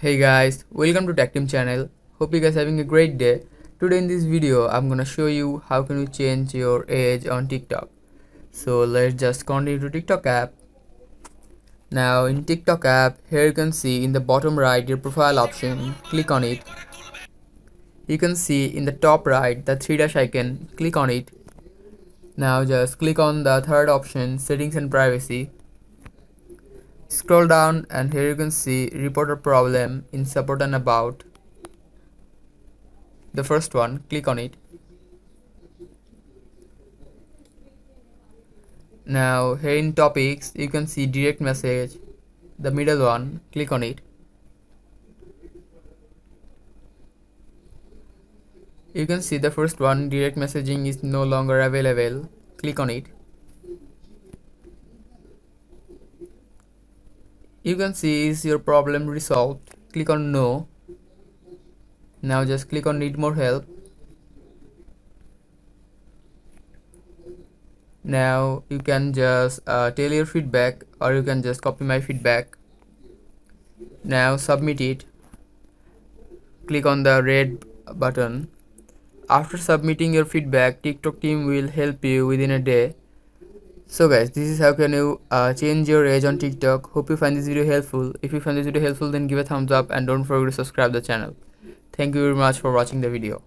Hey guys, welcome to Tactim channel. Hope you guys having a great day. Today in this video, I'm gonna show you how can you change your age on TikTok. So let's just continue to TikTok app. Now in TikTok app, here you can see in the bottom right your profile option. Click on it. You can see in the top right the three dash icon. Click on it. Now just click on the third option, settings and privacy. Scroll down and here you can see report a problem in support and about. The first one, click on it. Now here in topics you can see direct message, the middle one, click on it. You can see the first one, direct messaging is no longer available, click on it. You can see is your problem resolved, click on no. Now just click on need more help. Now you can just tell your feedback or you can just copy my feedback. Now submit it. Click on the red button. After submitting your feedback, TikTok team will help you within a day. So guys, this is how can you change your age on TikTok. Hope you find this video helpful. If you find this video helpful, then give a thumbs up and don't forget to subscribe the channel. Thank you very much for watching the video.